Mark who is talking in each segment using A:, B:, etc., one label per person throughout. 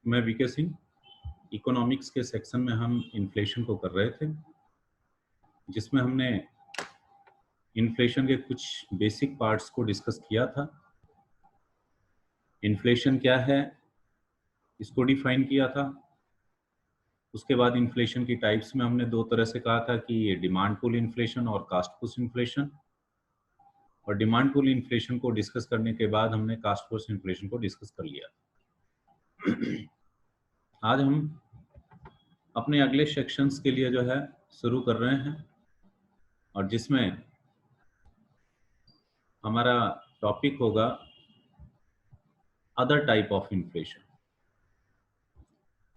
A: मैं VK Singh. Economics के section में हम इन्फ्लेशन को कर रहे थे, जिसमें हमने इन्फ्लेशन के कुछ बेसिक पार्ट्स को डिस्कस किया था। इन्फ्लेशन क्या है इसको डिफाइन किया था। उसके बाद इन्फ्लेशन की टाइप्स में हमने दो तरह से कहा था कि ये डिमांड पुल इन्फ्लेशन और कास्ट पुश इन्फ्लेशन। और डिमांड पुल इन्फ्लेशन को डिस्कस करने के बाद हमने कास्ट पुश इन्फ्लेशन को डिस्कस कर लिया। आज हम अपने अगले सेक्शंस के लिए जो है शुरू कर रहे हैं, और जिसमें हमारा टॉपिक होगा other type of inflation.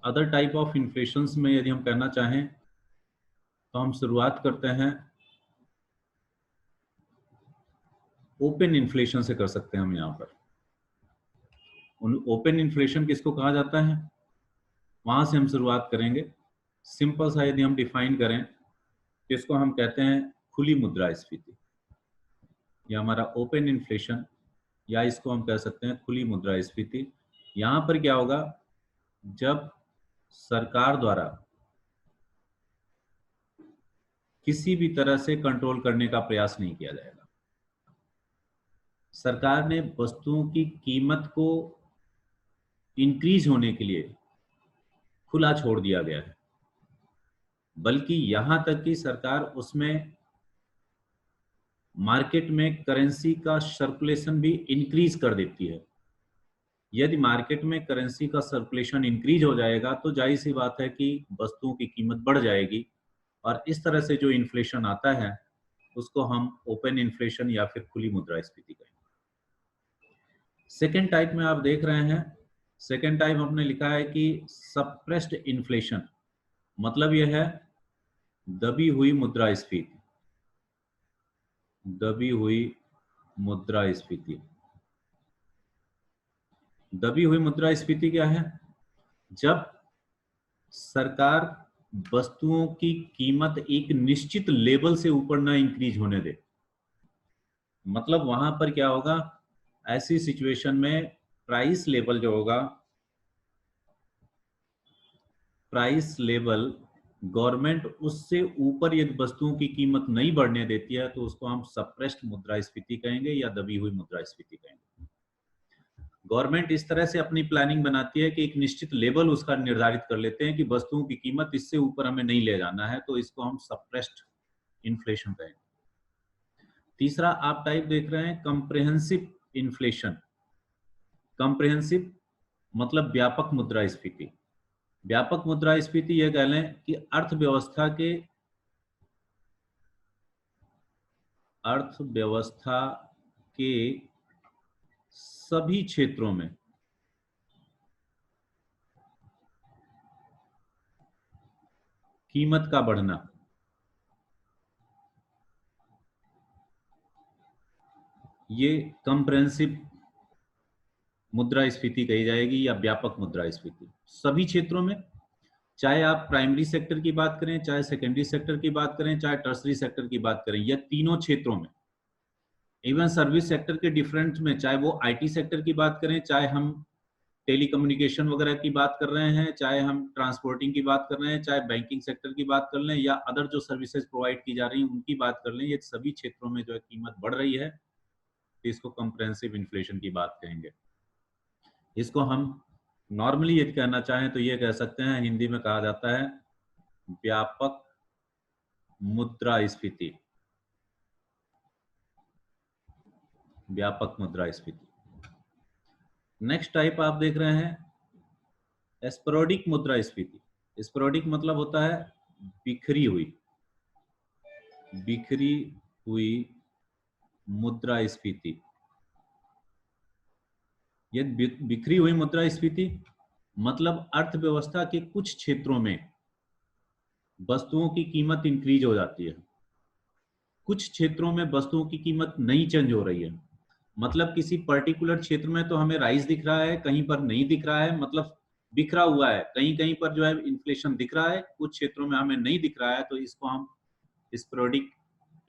A: Other type of inflations में यदि हम कहना चाहें तो हम शुरुआत करते हैं ओपन इन्फ्लेशन से कर सकते हैं। हम यहाँ पर ओपन इन्फ्लेशन किसको कहा जाता है वहां से हम शुरुआत करेंगे। सिंपल सा यदि हम डिफाइन करें तो इसको हम कहते हैं खुली मुद्रास्फीति। यह हमारा ओपन इन्फ्लेशन, या इसको हम कह सकते हैं खुली मुद्रास्फीति। यहाँ पर क्या होगा, जब सरकार द्वारा किसी भी तरह से कंट्रोल करने का प्रयास नहीं किया जाएगा। सरकार ने वस्तुओं की कीमत को इंक्रीज होने के लिए खुला छोड़ दिया गया है, बल्कि यहां तक कि सरकार उसमें मार्केट में करेंसी का सर्कुलेशन भी इंक्रीज कर देती है। यदि मार्केट में करेंसी का सर्कुलेशन इंक्रीज हो जाएगा तो जाहिर सी बात है कि वस्तुओं की कीमत बढ़ जाएगी, और इस तरह से जो इन्फ्लेशन आता है उसको हम ओपन इन्फ्लेशन या फिर खुली मुद्रास्फीति कहेंगे। सेकेंड टाइप में आप देख रहे हैं, सेकेंड टाइप हमने लिखा है कि सप्रेस्ड इन्फ्लेशन, मतलब यह है दबी हुई मुद्रास्फीति। दबी हुई मुद्रास्फीति। दबी हुई मुद्रास्फीति क्या है? जब सरकार वस्तुओं की कीमत एक निश्चित लेवल से ऊपर ना इंक्रीज होने दे। मतलब वहां पर क्या होगा, ऐसी सिचुएशन में प्राइस लेवल जो होगा, प्राइस लेवल गवर्नमेंट उससे ऊपर यदि वस्तुओं की कीमत नहीं बढ़ने देती है तो उसको हम सप्रेस्ड मुद्रास्फीति कहेंगे या दबी हुई मुद्रास्फीति कहेंगे। गवर्नमेंट इस तरह से अपनी प्लानिंग बनाती है कि एक निश्चित लेवल उसका निर्धारित कर लेते हैं कि वस्तुओं की कीमत इससे ऊपर हमें नहीं ले जाना है, तो इसको हम सप्रेस्ड इन्फ्लेशन कहेंगे। तीसरा आप टाइप देख रहे हैं कंप्रेहेंसिव इन्फ्लेशन। कंप्रेहेंसिव मतलब व्यापक मुद्रास्फीति। व्यापक मुद्रास्फीति यह कह लें कि अर्थव्यवस्था के सभी क्षेत्रों में कीमत का बढ़ना, ये कंप्रेहेंसिव मुद्रास्फीति कही जाएगी या व्यापक मुद्रास्फीति। सभी क्षेत्रों में, चाहे आप प्राइमरी सेक्टर की बात करें, चाहे सेकेंडरी सेक्टर की बात करें, चाहे टर्सरी सेक्टर की बात करें, या तीनों क्षेत्रों में, इवन सर्विस सेक्टर के डिफरेंट में, चाहे वो आईटी सेक्टर की बात करें, चाहे हम टेलीकम्युनिकेशन वगैरह की बात कर रहे हैं, चाहे हम ट्रांसपोर्टिंग की बात कर रहे हैं, चाहे बैंकिंग सेक्टर की बात कर लें, या अदर जो सर्विसेज प्रोवाइड की जा रही हैं उनकी बात कर लें, ये सभी क्षेत्रों में जो है कीमत बढ़ रही है, तो इसको कंप्रेहेंसिव इन्फ्लेशन की बात कहेंगे। इसको हम नॉर्मली यदि कहना चाहें तो ये कह सकते हैं, हिंदी में कहा जाता है व्यापक मुद्रास्फीति। व्यापक मुद्रास्फीति। नेक्स्ट टाइप आप देख रहे हैं स्पोरेडिक मुद्रास्फीति। स्पोरेडिक मतलब होता है बिखरी हुई मुद्रास्फीति। ये बिखरी हुई मुद्रास्फीति मतलब अर्थव्यवस्था के कुछ क्षेत्रों में वस्तुओं की कीमत इंक्रीज हो जाती है, कुछ क्षेत्रों में वस्तुओं की कीमत नहीं चेंज हो रही है। मतलब किसी पर्टिकुलर क्षेत्र में तो हमें राइज दिख रहा है, कहीं पर नहीं दिख रहा है, मतलब बिखरा हुआ है। कहीं कहीं पर जो है इन्फ्लेशन दिख रहा है, कुछ क्षेत्रों में हमें नहीं दिख रहा है, तो इसको हम स्पोरेडिक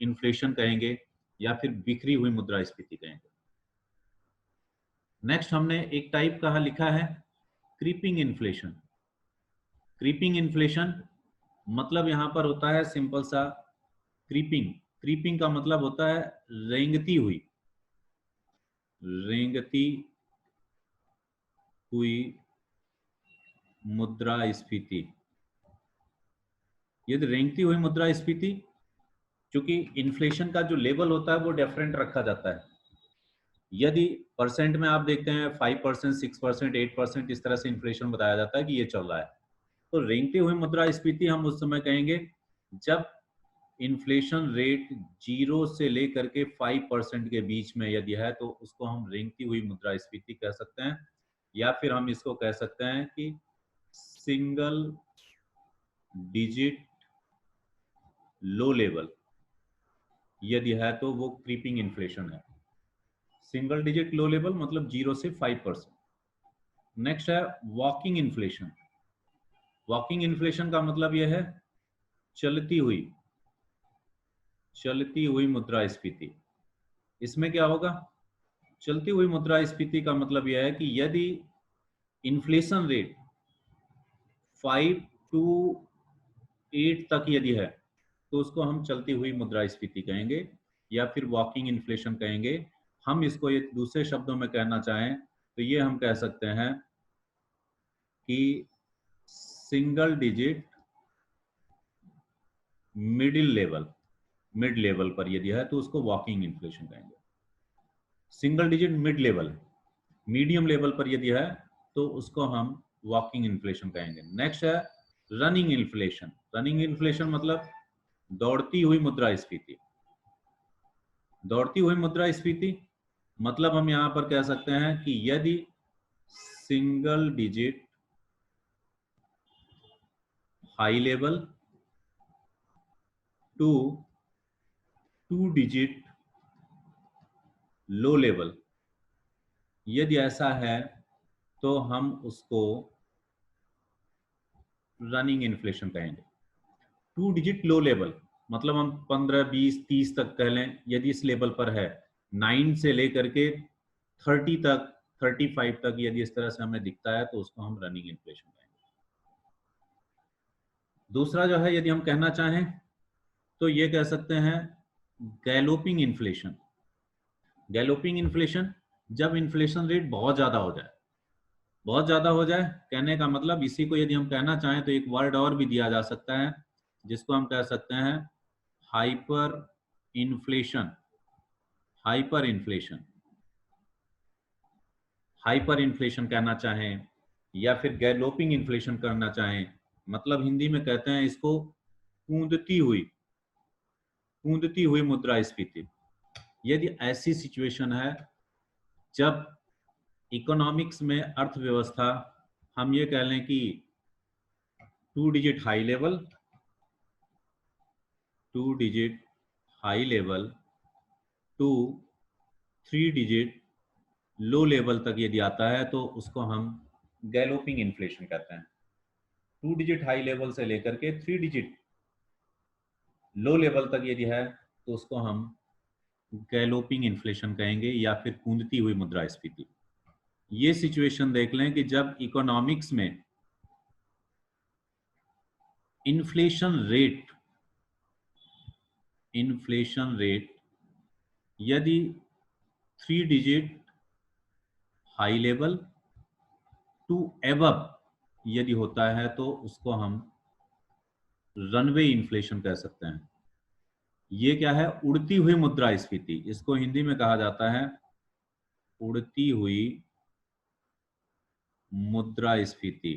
A: इन्फ्लेशन कहेंगे या फिर बिखरी हुई मुद्रास्फीति कहेंगे। नेक्स्ट हमने एक टाइप कहा लिखा है क्रीपिंग इन्फ्लेशन। क्रीपिंग इन्फ्लेशन मतलब यहां पर होता है सिंपल सा क्रीपिंग। क्रीपिंग का मतलब होता है रेंगती हुई, रेंगती हुई मुद्रास्फीति। यदि रेंगती हुई मुद्रास्फीति, क्योंकि इन्फ्लेशन का जो लेवल होता है वो डिफरेंट रखा जाता है। यदि परसेंट में आप देखते हैं 5%, 6%, 8% इस तरह से इन्फ्लेशन बताया जाता है कि ये चल रहा है। तो रेंगती हुई मुद्रास्फीति हम उस समय कहेंगे जब इन्फ्लेशन रेट 0 से लेकर के 5% के बीच में यदि है तो उसको हम रेंगती हुई मुद्रास्फीति कह सकते हैं, या फिर हम इसको कह सकते हैं कि सिंगल डिजिट लो लेवल यदि है तो वो क्रीपिंग इन्फ्लेशन है। सिंगल डिजिट लो लेवल मतलब 0 से 5%। नेक्स्ट है वॉकिंग इन्फ्लेशन। वॉकिंग इन्फ्लेशन का मतलब यह है चलती हुई मुद्रास्फीति। इसमें क्या होगा, चलती हुई मुद्रास्फीति का मतलब यह है कि यदि इन्फ्लेशन रेट 5 to 8 तक यदि है तो उसको हम चलती हुई मुद्रास्फीति कहेंगे या फिर वॉकिंग इन्फ्लेशन कहेंगे। हम इसको एक दूसरे शब्दों में कहना चाहें तो ये हम कह सकते हैं कि सिंगल डिजिट मिड लेवल पर यदि है तो उसको वॉकिंग इन्फ्लेशन कहेंगे। Single digit mid level, medium level पर यदि है तो उसको हम वॉकिंग इन्फ्लेशन कहेंगे। नेक्स्ट है रनिंग इन्फ्लेशन। रनिंग इन्फ्लेशन मतलब दौड़ती हुई मुद्रास्फीति। दौड़ती हुई मुद्रास्फीति मतलब हम यहां पर कह सकते हैं कि यदि single digit high level to 2 digit low level यदि ऐसा है तो हम उसको रनिंग इन्फ्लेशन कहेंगे। 2 डिजिट लो लेवल मतलब हम 15, 20, 30 तक कह लें, यदि इस लेवल पर है 9 से लेकर के 30 तक, 35 तक यदि इस तरह से हमें दिखता है तो उसको हम रनिंग इन्फ्लेशन कहेंगे। दूसरा जो है यदि हम कहना चाहें तो ये कह सकते हैं गैलोपिंग इन्फ्लेशन। गैलोपिंग इन्फ्लेशन जब इन्फ्लेशन रेट बहुत ज्यादा हो जाए, बहुत ज्यादा हो जाए कहने का मतलब इसी को यदि हम कहना चाहें तो एक वर्ड और भी दिया जा सकता है जिसको हम कह सकते हैं hyper inflation. Hyper inflation, hyper inflation कहना चाहें या फिर गैलोपिंग इन्फ्लेशन करना चाहें, मतलब हिंदी में कहते हैं इसको कूदती हुई मुद्रास्फीति। यदि ऐसी सिचुएशन है जब इकोनॉमिक्स में अर्थव्यवस्था हम ये कह लें कि 2 digit high level, 2 digit high level to 3 digit low level तक यदि आता है तो उसको हम गैलोपिंग इन्फ्लेशन कहते हैं। 2 डिजिट हाई लेवल से लेकर के 3 डिजिट लो लेवल तक यदि है तो उसको हम गैलोपिंग इन्फ्लेशन कहेंगे या फिर कूदती हुई मुद्रास्फीति। ये सिचुएशन देख लें कि जब इकोनॉमिक्स में इन्फ्लेशन रेट यदि 3 digit high level to above यदि होता है तो उसको हम रनवे इन्फ्लेशन कह सकते हैं। ये क्या है, उड़ती हुई मुद्रास्फीति। इसको हिंदी में कहा जाता है उड़ती हुई मुद्रास्फीति।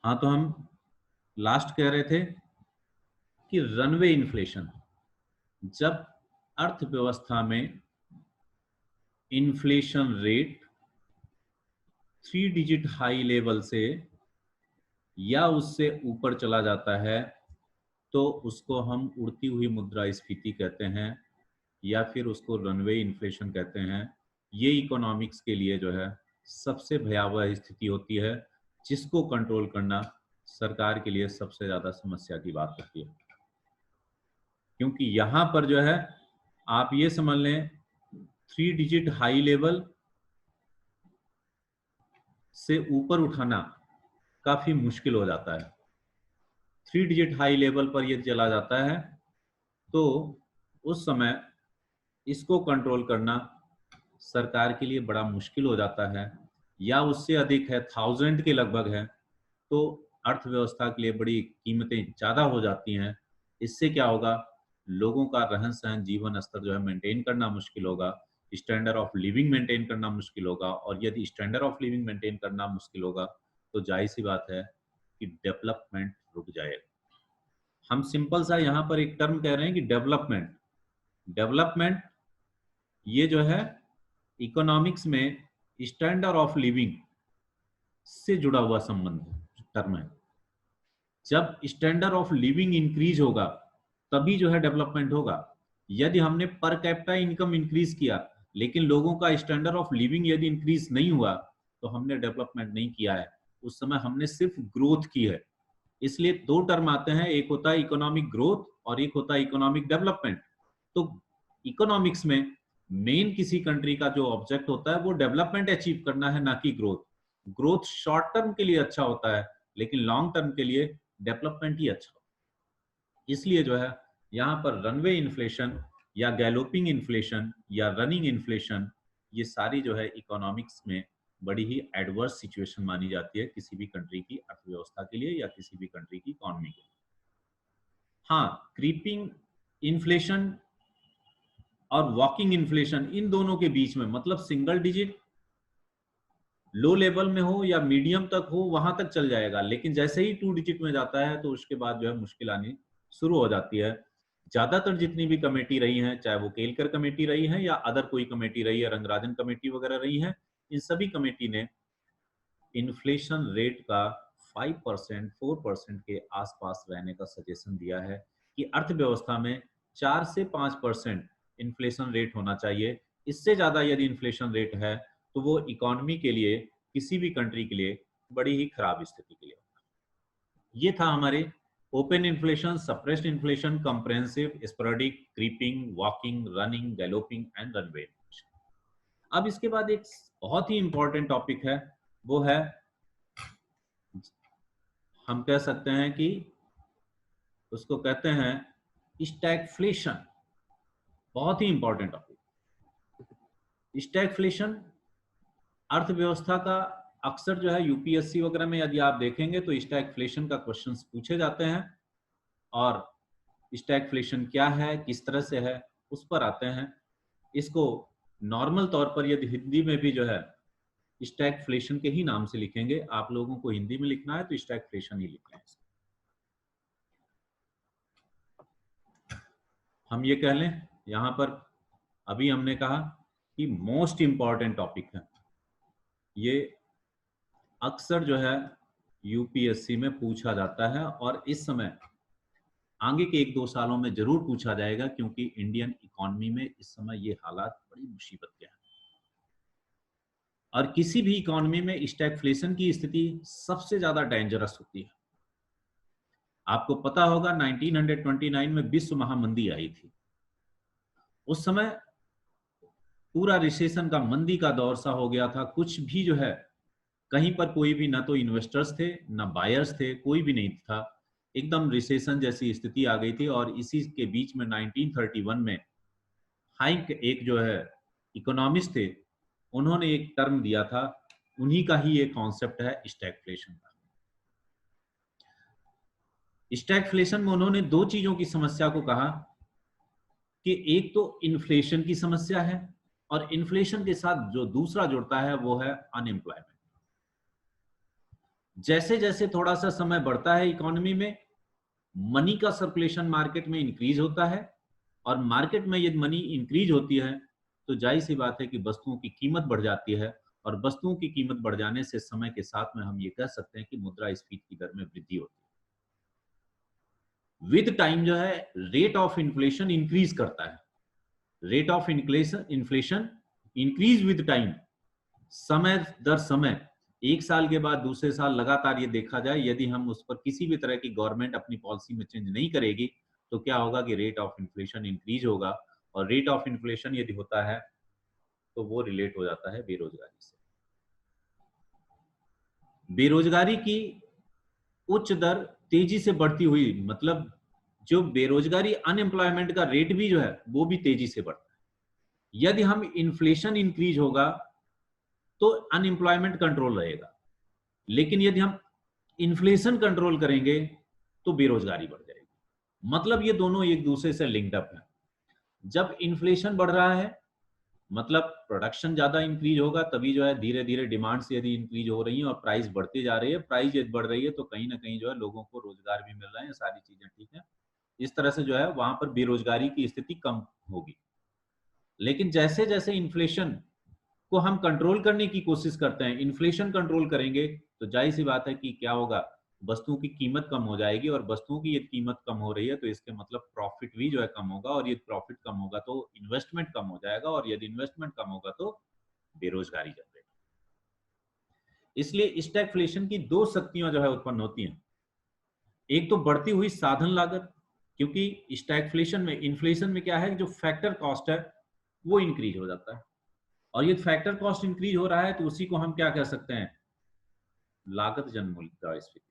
A: हाँ, तो हम लास्ट कह रहे थे कि रनवे इन्फ्लेशन जब अर्थव्यवस्था में inflation rate 3 digit high level से या उससे ऊपर चला जाता है तो उसको हम उड़ती हुई मुद्रास्फीति कहते हैं या फिर उसको रनवे इन्फ्लेशन कहते हैं। ये इकोनॉमिक्स के लिए जो है सबसे भयावह स्थिति होती है जिसको कंट्रोल करना सरकार के लिए सबसे ज्यादा समस्या की बात होती है, क्योंकि यहाँ पर जो है आप ये समझ लें 3 डिजिट हाई लेवल से ऊपर उठाना काफी मुश्किल हो जाता है। 3 डिजिट हाई लेवल पर यदि चला जाता है तो उस समय इसको कंट्रोल करना सरकार के लिए बड़ा मुश्किल हो जाता है, या उससे अधिक है, 1000 के लगभग है, तो अर्थव्यवस्था के लिए बड़ी कीमतें ज्यादा हो जाती हैं। इससे क्या होगा, लोगों का रहन सहन, जीवन स्तर जो है मेंटेन करना मुश्किल होगा, स्टैंडर्ड ऑफ लिविंग मेंटेन करना मुश्किल होगा, और यदि स्टैंडर्ड ऑफ लिविंग मेंटेन करना मुश्किल होगा तो जाहिर सी बात है कि डेवलपमेंट रुक जाएगा। हम सिंपल सा यहाँ पर एक टर्म कह रहे हैं कि डेवलपमेंट। डेवलपमेंट ये जो है इकोनॉमिक्स में स्टैंडर्ड ऑफ लिविंग से जुड़ा हुआ संबंध टर्म है। जब स्टैंडर्ड ऑफ लिविंग इंक्रीज होगा तभी जो है डेवलपमेंट होगा। यदि हमने पर कैपिटा इनकम इंक्रीज किया लेकिन लोगों का स्टैंडर्ड ऑफ लिविंग यदि इंक्रीज नहीं हुआ तो हमने डेवलपमेंट नहीं किया है, उस समय हमने सिर्फ ग्रोथ की है। इसलिए दो टर्म आते हैं, एक होता है इकोनॉमिक ग्रोथ और एक होता है इकोनॉमिक डेवलपमेंट। तो इकोनॉमिक्स में मेन किसी कंट्री का जो ऑब्जेक्ट होता है वो डेवलपमेंट अचीव करना है, ना कि ग्रोथ। ग्रोथ शॉर्ट टर्म के लिए अच्छा होता है लेकिन लॉन्ग टर्म के लिए डेवलपमेंट ही अच्छा होता है। इसलिए जो है यहाँ पर रनवे इन्फ्लेशन या गैलोपिंग इन्फ्लेशन या रनिंग इन्फ्लेशन, ये सारी जो है इकोनॉमिक्स में बड़ी ही एडवर्स सिचुएशन मानी जाती है किसी भी कंट्री की अर्थव्यवस्था के लिए या किसी भी कंट्री की इकोनॉमी के लिए। हाँ, क्रीपिंग इन्फ्लेशन और वॉकिंग इन्फ्लेशन, इन दोनों के बीच में, मतलब सिंगल डिजिट लो लेवल में हो या मीडियम तक हो वहां तक चल जाएगा, लेकिन जैसे ही 2 डिजिट में जाता है तो उसके बाद जो है मुश्किल आनी शुरू हो जाती है। ज्यादातर जितनी भी कमेटी रही हैं, चाहे वो केलकर कमेटी रही है या अदर कोई कमेटी रही है, रंगराजन कमेटी वगैरह रही है, इन सभी कमेटी ने इन्फ्लेशन रेट का 5% 4% के आसपास रहने का सजेशन दिया है कि अर्थव्यवस्था में 4 से 5% इन्फ्लेशन रेट होना चाहिए। इससे ज्यादा यदि इन्फ्लेशन रेट है तो वो इकोनॉमी के लिए, किसी भी कंट्री के लिए बड़ी ही खराब स्थिति के लिए। ये था हमारे open inflation, suppressed inflation, comprehensive, sporadic, creeping, walking, running, galloping and runway inflation. अब इसके बाद एक बहुत ही इंपॉर्टेंट टॉपिक है, वो है, हम कह सकते हैं कि उसको कहते हैं स्टैगफ्लेशन। बहुत ही इंपॉर्टेंट टॉपिक स्टैगफ्लेशन। अर्थव्यवस्था का अक्सर जो है यूपीएससी वगैरह में यदि आप देखेंगे तो स्टैगफ्लेशन का क्वेश्चंस पूछे जाते हैं, और स्टैगफ्लेशन क्या है, किस तरह से है, उस पर आते हैं। इसको नॉर्मल तौर पर यदि हिंदी में भी जो है स्टैगफ्लेशन के ही नाम से लिखेंगे, आप लोगों को हिंदी में लिखना है तो स्टैगफ्लेशन ही लिखना है। हम ये कह लें यहां पर, अभी हमने कहा कि मोस्ट इंपॉर्टेंट टॉपिक है, ये अक्सर जो है यूपीएससी में पूछा जाता है और इस समय आगे के 1-2 सालों में जरूर पूछा जाएगा, क्योंकि इंडियन इकोनॉमी में इस समय ये हालात बड़ी मुसीबत के हैं और किसी भी इकोनॉमी में स्टैगफ्लेशन की स्थिति सबसे ज्यादा डेंजरस होती है। आपको पता होगा 1929 में विश्व महामंदी आई थी। उस समय पूरा रिसेशन का, मंदी का दौर सा हो गया था। कुछ भी जो है, कहीं पर कोई भी, ना तो इन्वेस्टर्स थे ना बायर्स थे, कोई भी नहीं था। एकदम रिसेशन जैसी स्थिति आ गई थी। और इसी के बीच में 1931 में हाइक, एक जो है इकोनॉमिस्ट थे, उन्होंने एक टर्म दिया था, उन्हीं का ही एक कॉन्सेप्ट है स्टैगफ्लेशन का। स्टैगफ्लेशन में उन्होंने दो चीजों की समस्या को कहा कि एक तो इन्फ्लेशन की समस्या है और इन्फ्लेशन के साथ जो दूसरा जुड़ता है वो है अनएम्प्लॉयमेंट। जैसे जैसे थोड़ा सा समय बढ़ता है इकोनॉमी में, मनी का सर्कुलेशन मार्केट में इंक्रीज होता है, और मार्केट में यदि मनी इंक्रीज होती है तो जाहिर सी बात है कि वस्तुओं की कीमत बढ़ जाती है, और वस्तुओं की कीमत बढ़ जाने से समय के साथ में हम ये कह सकते हैं कि मुद्रास्फीति की दर में वृद्धि होती है। विद टाइम जो है रेट ऑफ इन्फ्लेशन इंक्रीज करता है। Rate of inflation increase with time, समय दर समय, एक साल के बाद दूसरे साल लगातार ये देखा जाए, यदि हम उस पर किसी भी तरह की गवर्नमेंट अपनी पॉलिसी में चेंज नहीं करेगी तो क्या होगा कि रेट ऑफ इन्फ्लेशन इंक्रीज होगा। और रेट ऑफ इन्फ्लेशन यदि होता है तो वो रिलेट हो जाता है बेरोजगारी से। बेरोजगारी की उच्च दर तेजी से बढ़ती हुई, मतलब जो बेरोजगारी अनएम्प्लॉयमेंट का रेट भी जो है वो भी तेजी से बढ़ता है। यदि हम इन्फ्लेशन इंक्रीज होगा तो अनएम्प्लॉयमेंट कंट्रोल रहेगा, लेकिन यदि हम इन्फ्लेशन कंट्रोल करेंगे तो बेरोजगारी बढ़ जाएगी। मतलब ये दोनों एक दूसरे से लिंक्ड अप है। जब इन्फ्लेशन बढ़ रहा है मतलब प्रोडक्शन ज्यादा इंक्रीज होगा, तभी जो है धीरे धीरे डिमांड्स यदि इंक्रीज हो रही है और प्राइस बढ़ती जा रही है, प्राइस यदि बढ़ रही है तो कहीं ना कहीं जो है लोगों को रोजगार भी मिल रहे हैं, सारी चीजें ठीक है। इस तरह से जो है वहां पर बेरोजगारी की स्थिति कम होगी। लेकिन जैसे जैसे इन्फ्लेशन को हम कंट्रोल करने की कोशिश करते हैं, इन्फ्लेशन कंट्रोल करेंगे तो जाहिर सी बात है कि क्या होगा, वस्तुओं की कीमत कम हो जाएगी, और वस्तुओं की ये कीमत कम हो रही है तो इसके मतलब प्रॉफिट भी जो है कम होगा, और ये प्रॉफिट कम होगा तो इन्वेस्टमेंट कम हो जाएगा, और यदि इन्वेस्टमेंट कम होगा तो बेरोजगारी जनरेट। इसलिए स्टैगफ्लेशन की दो शक्तियां जो है उत्पन्न होती हैं। एक तो बढ़ती हुई साधन लागत, क्योंकि स्टैगफ्लेशन में, इन्फ्लेशन में क्या है, जो फैक्टर कॉस्ट है वो इंक्रीज हो जाता है, और ये फैक्टर कॉस्ट इंक्रीज हो रहा है तो उसी को हम क्या कह सकते हैं, लागत जन मुद्रास्फीति।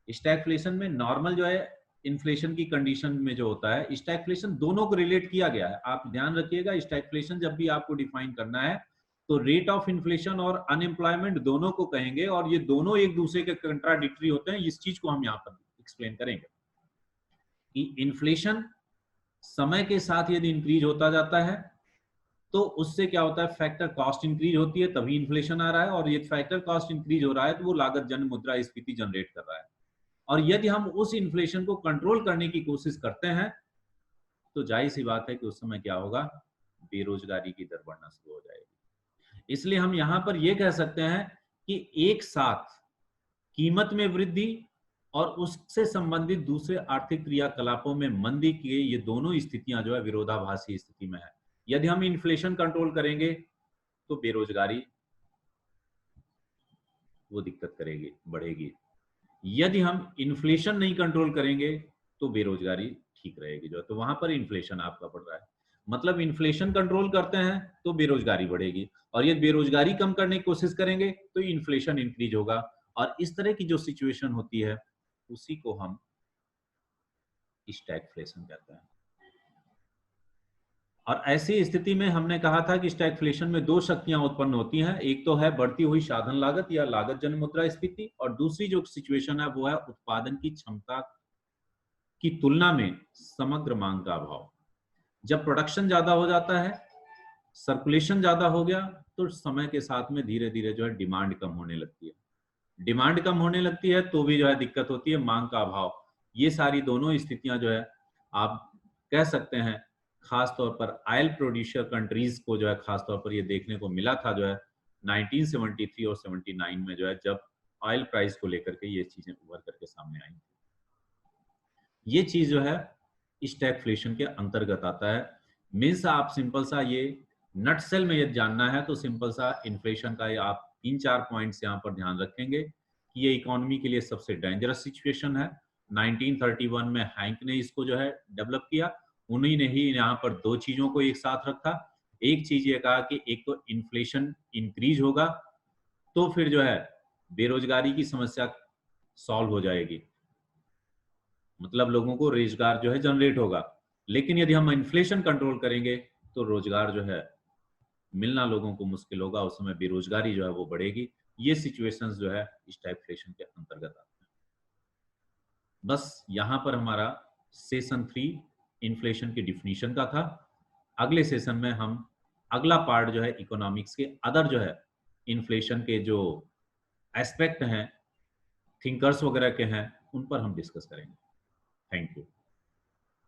A: स्टैगफ्लेशन में नॉर्मल जो है इन्फ्लेशन की कंडीशन में जो होता है, स्टैगफ्लेशन दोनों को रिलेट किया गया है। आप ध्यान रखिएगा, स्टैगफ्लेशन जब भी आपको डिफाइन करना है तो रेट ऑफ इन्फ्लेशन और अनएम्प्लॉयमेंट दोनों को कहेंगे, और ये दोनों एक दूसरे के कंट्राडिक्टरी होते हैं। इस चीज को हम यहाँ पर एक्सप्लेन करेंगे कि इन्फ्लेशन समय के साथ यदि इंक्रीज होता जाता है तो उससे क्या होता है, फैक्टर कॉस्ट इंक्रीज होती है, तभी इन्फ्लेशन आ रहा है, और ये फैक्टर कॉस्ट इंक्रीज हो रहा है तो वो लागत जन मुद्रास्फीति जनरेट कर रहा है। और यदि हम उस इन्फ्लेशन को कंट्रोल करने की कोशिश करते हैं तो जाहिर सी बात है कि उस समय क्या होगा, बेरोजगारी की दर बढ़ना शुरू हो जाएगी। इसलिए हम यहां पर यह कह सकते हैं कि एक साथ कीमत में वृद्धि और उससे संबंधित दूसरे आर्थिक क्रियाकलापों में मंदी की ये दोनों स्थितियां जो है विरोधाभासी स्थिति में है। यदि हम इन्फ्लेशन कंट्रोल करेंगे तो बेरोजगारी वो दिक्कत करेगी, बढ़ेगी। यदि हम इन्फ्लेशन नहीं कंट्रोल करेंगे तो बेरोजगारी ठीक रहेगी जो, तो वहां पर इन्फ्लेशन आपका बढ़ रहा है, मतलब इन्फ्लेशन कंट्रोल करते हैं तो बेरोजगारी बढ़ेगी, और यदि बेरोजगारी कम करने की कोशिश करेंगे तो इन्फ्लेशन इंक्रीज होगा, और इस तरह की जो सिचुएशन होती है उसी को हम स्टैगफ्लेशन कहते हैं। और ऐसी स्थिति में हमने कहा था कि स्टैगफ्लेशन में दो शक्तियां उत्पन्न होती हैं, एक तो है बढ़ती हुई साधन लागत या लागत जन मुद्रास्फीति, और दूसरी जो सिचुएशन है वो है उत्पादन की क्षमता की तुलना में समग्र मांग का अभाव। जब प्रोडक्शन ज्यादा हो जाता है, सर्कुलेशन ज्यादा हो गया, तो समय के साथ में धीरे धीरे जो है डिमांड कम होने लगती है। डिमांड कम होने लगती है तो भी जो है दिक्कत होती है, मांग का अभाव। ये सारी दोनों स्थितियां जो है आप कह सकते हैं, खासतौर पर ऑयल प्रोड्यूसर कंट्रीज को जो है खासतौर पर ये देखने को मिला था जो है 1973 और 79 में जो है, जब ऑयल प्राइस को लेकर के ये चीजें उभर करके सामने आई। ये चीज जो है स्टैगफ्लेशन के अंतर्गत आता है। मीन्स आप सिंपल सा ये नटसेल में यदि जानना है तो सिंपल सा इन्फ्लेशन का ये आप 3-4 पॉइंट्स यहाँ पर ध्यान रखेंगे कि ये इकोनॉमी के लिए सबसे डेंजरस सिचुएशन है। 1931 में हैंक ने इसको जो है डेवलप किया, उन्हीं ने ही यहाँ पर दो चीजों को एक साथ रखा। एक चीज ये कहा कि एक तो इन्फ्लेशन इंक्रीज होगा तो फिर जो है बेरोजगारी की समस्या सॉल्व हो जाएगी, मतलब लोगों को रोजगार जो है जनरेट होगा। लेकिन यदि हम इन्फ्लेशन कंट्रोल करेंगे तो रोजगार जो है मिलना लोगों को मुश्किल होगा, उस समय बेरोजगारी जो है वो बढ़ेगी। ये सिचुएशंस जो है स्टैगफ्लेशन के अंतर्गत आते हैं। बस यहाँ पर हमारा सेशन 3 इन्फ्लेशन की डिफिनीशन का था। अगले सेशन में हम अगला पार्ट जो है इकोनॉमिक्स के अदर जो है इन्फ्लेशन के जो एस्पेक्ट हैं, थिंकर्स वगैरह के हैं, उन पर हम डिस्कस करेंगे। Thank you.